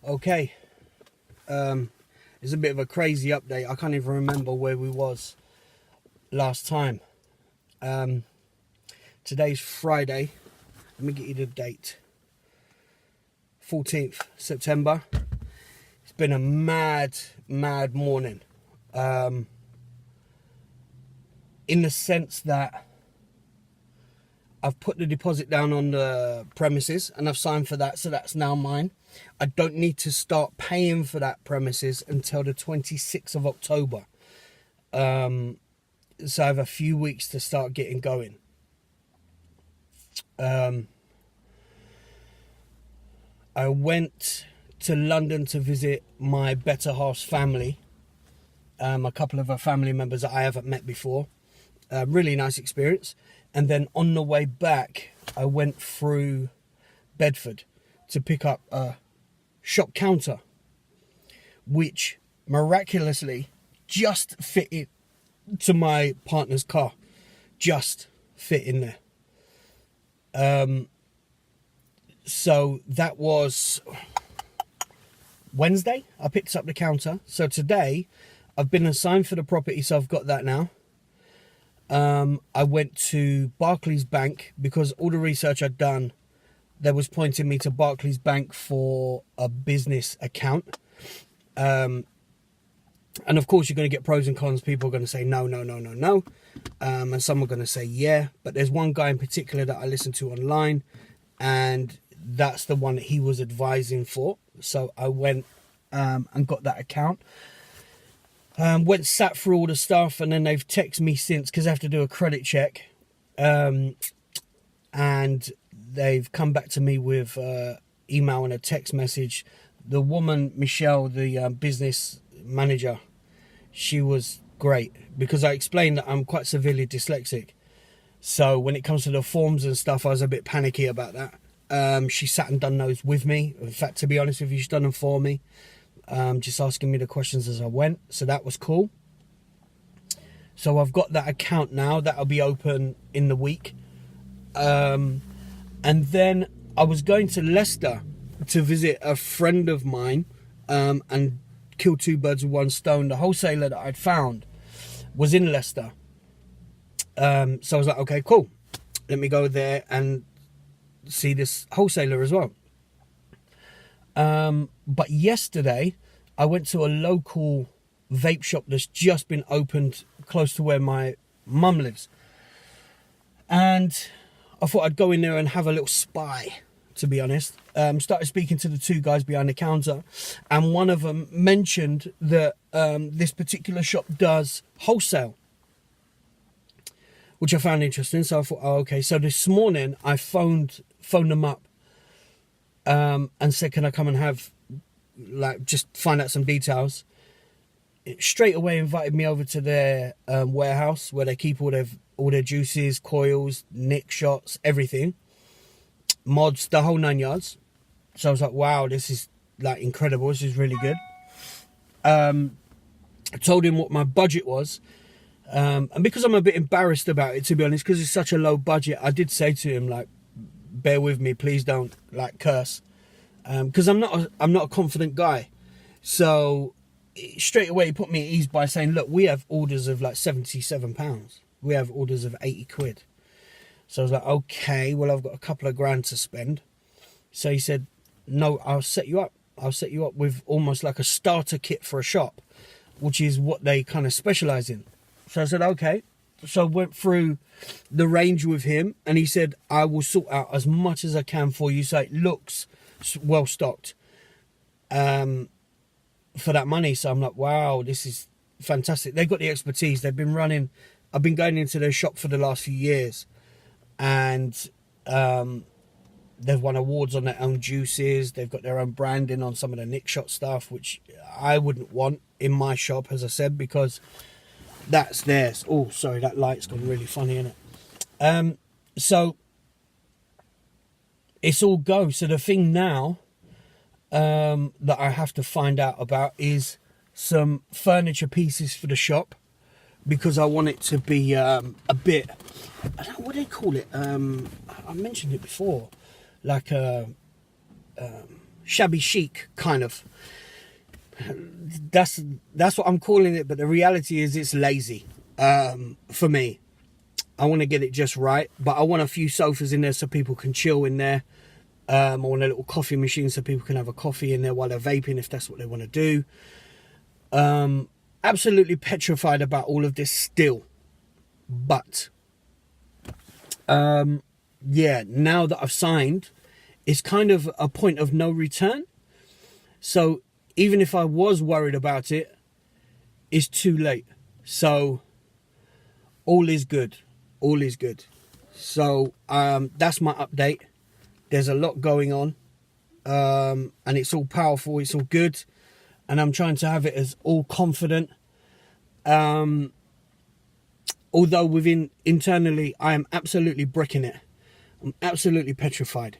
Okay, it's a bit of a crazy update. I can't even remember where we was last time. Today's Friday. Let me get you the date. 14th September. It's been a mad morning. In the sense that I've put the deposit down on the premises and I've signed for that, so that's now mine. I don't need to start paying for that premises until the 26th of October. So I have a few weeks to start getting going. I went to London to visit my better half's family. A couple of her family members that I haven't met before. Really nice experience. And then on the way back, I went through Bedford to pick up a shop counter, which miraculously just fitted to my partner's car. Just fit in there. So that was Wednesday. I picked up the counter. So today, I've been assigned for the property, so I've got that now. I went to Barclays Bank because all the research I'd done, there was pointing me to Barclays Bank for a business account. And of course, you're going to get pros and cons. People are going to say no. And some are going to say yeah. But there's one guy in particular that I listened to online, and that's the one that he was advising for. So I went and got that account. Sat through all the stuff, and then they've texted me since because I have to do a credit check. And they've come back to me with email and a text message. The woman, Michelle, the business manager, she was great because I explained that I'm quite severely dyslexic. So when it comes to the forms and stuff, I was a bit panicky about that. She sat and done those with me. In fact, to be honest with you, she's done them for me. Just asking me the questions as I went. So that was cool. So I've got that account now. That'll be open in the week. And then I was going to Leicester to visit a friend of mine and kill two birds with one stone. The wholesaler that I'd found was in Leicester. So I was like, okay, cool. Let me go there and see this wholesaler as well. But yesterday I went to a local vape shop that's just been opened close to where my mum lives. And I thought I'd go in there and have a little spy, to be honest. Started speaking to the two guys behind the counter, and one of them mentioned that this particular shop does wholesale, which I found interesting. So I thought, oh, okay. So this morning I phoned them up and said, can I come and have, just find out some details. It straight away invited me over to their warehouse where they keep all their juices, coils, nick shots, everything, mods, the whole 9 yards. So I was like, wow, this is incredible. This is really good. I told him what my budget was. And because I'm a bit embarrassed about it, to be honest, because it's such a low budget, I did say to him, bear with me, please don't curse. Because I'm not a confident guy. So straight away he put me at ease by saying, look, we have orders of £77. We have orders of 80 quid. So I was like, okay, well, I've got a couple of grand to spend. So he said, no, I'll set you up. I'll set you up with almost like a starter kit for a shop, which is what they kind of specialize in. So I said, okay. So I went through the range with him, and he said, I will sort out as much as I can for you so it looks well stocked for that money. So I'm like, wow, this is fantastic. They've got the expertise. I've been going into their shop for the last few years, and they've won awards on their own juices. They've got their own branding on some of the Nick Shot stuff, which I wouldn't want in my shop, as I said, because that's theirs. Oh, sorry, that light's gone really funny, isn't it? So it's all go. So the thing now that I have to find out about is some furniture pieces for the shop, because I want it to be a bit, I don't know what they call it. I mentioned it before, like a shabby chic kind of. That's what I'm calling it, but the reality is it's lazy. For me, I want to get it just right, but I want a few sofas in there so people can chill in there. I want a little coffee machine so people can have a coffee in there while they're vaping, if that's what they want to do. Absolutely petrified about all of this still, but yeah, now that I've signed, it's kind of a point of no return. So even if I was worried about it, it's too late. So all is good. All is good. So that's my update. There's a lot going on, and it's all powerful. It's all good, and I'm trying to have it as all confident. Although internally, I am absolutely bricking it. I'm absolutely petrified.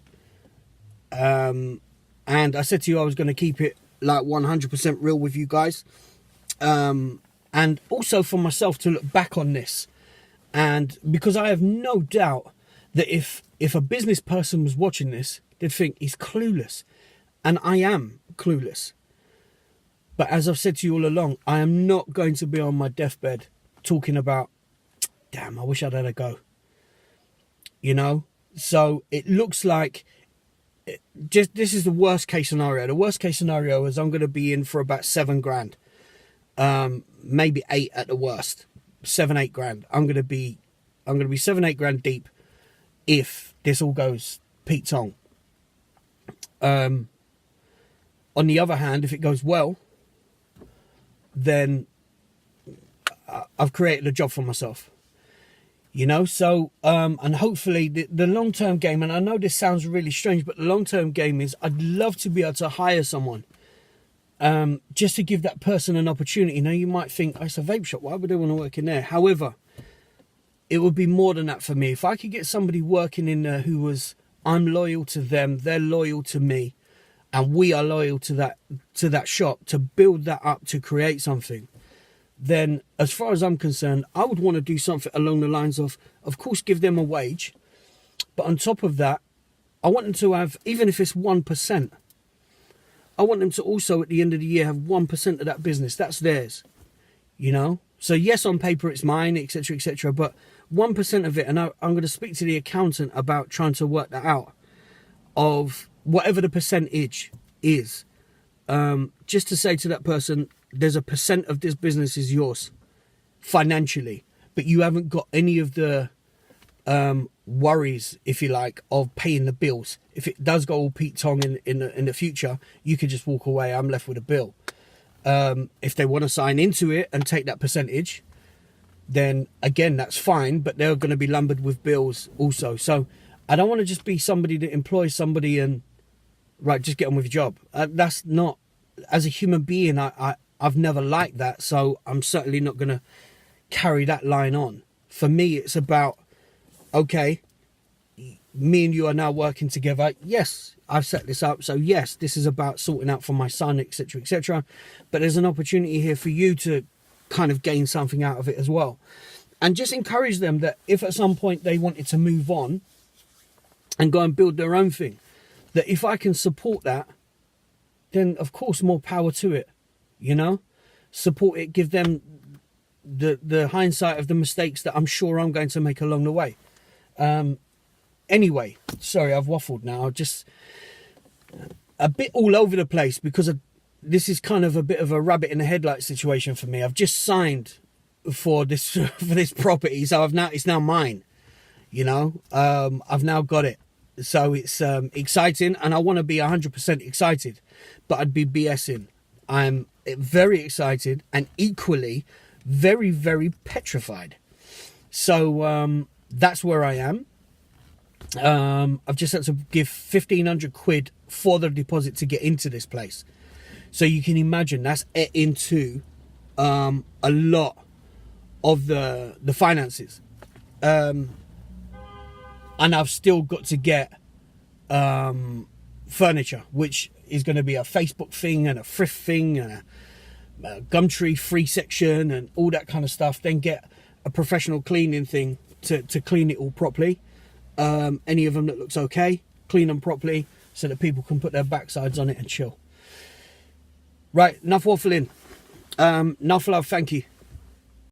And I said to you I was going to keep it like 100% real with you guys. And also for myself to look back on this. And because I have no doubt that if a business person was watching this, they'd think he's clueless. And I am clueless. But as I've said to you all along, I am not going to be on my deathbed talking about, damn, I wish I'd had a go. You know? So it looks like this is the worst case scenario. The worst case scenario is I'm going to be in for about $7,000. Maybe 8 at the worst. 7-8 grand. I'm going to be 7-8 grand deep if this all goes Pete Tong. On the other hand, if it goes well, then I've created a job for myself. You know, so, and hopefully the long-term game, and I know this sounds really strange, but the long-term game is I'd love to be able to hire someone just to give that person an opportunity. Now, you might think, oh, it's a vape shop, why would they want to work in there? However, it would be more than that for me. If I could get somebody working in there I'm loyal to them, they're loyal to me, and we are loyal to that shop, to build that up, to create something, then as far as I'm concerned, I would want to do something along the lines of course, give them a wage. But on top of that, I want them to have, even if it's 1%, I want them to also at the end of the year have 1% of that business. That's theirs, you know? So yes, on paper it's mine, etc., but 1% of it, and I'm going to speak to the accountant about trying to work that out, of whatever the percentage is, just to say to that person, there's a percent of this business is yours financially, but you haven't got any of the worries, if you like, of paying the bills. If it does go all Pete Tong in the future, you could just walk away. I'm left with a bill. If they want to sign into it and take that percentage, then again, that's fine, but they're going to be lumbered with bills also. So I don't want to just be somebody that employs somebody and, right, just get on with your job. That's not, as a human being, I've never liked that, so I'm certainly not going to carry that line on. For me, it's about, okay, me and you are now working together. Yes, I've set this up, so yes, this is about sorting out for my son, etc., but there's an opportunity here for you to kind of gain something out of it as well. And just encourage them that if at some point they wanted to move on and go and build their own thing, that if I can support that, then of course more power to it. You know, support it, give them the hindsight of the mistakes that I'm sure I'm going to make along the way. Anyway, sorry, I've waffled now. Just a bit all over the place because this is kind of a bit of a rabbit in the headlight situation for me. I've just signed for this property, so it's now mine. You know, I've now got it, so it's exciting, and I want to be 100% excited, but I'd be BSing. I'm very excited and equally very, very petrified. So that's where I am. I've just had to give 1,500 quid for the deposit to get into this place. So you can imagine that's into a lot of the finances. And I've still got to get furniture, which is going to be a Facebook thing and a thrift thing and a Gumtree free section and all that kind of stuff. Then get a professional cleaning thing to clean it all properly. Any of them that looks okay, clean them properly, so that people can put their backsides on it and chill. Right, enough waffling. Enough love, thank you.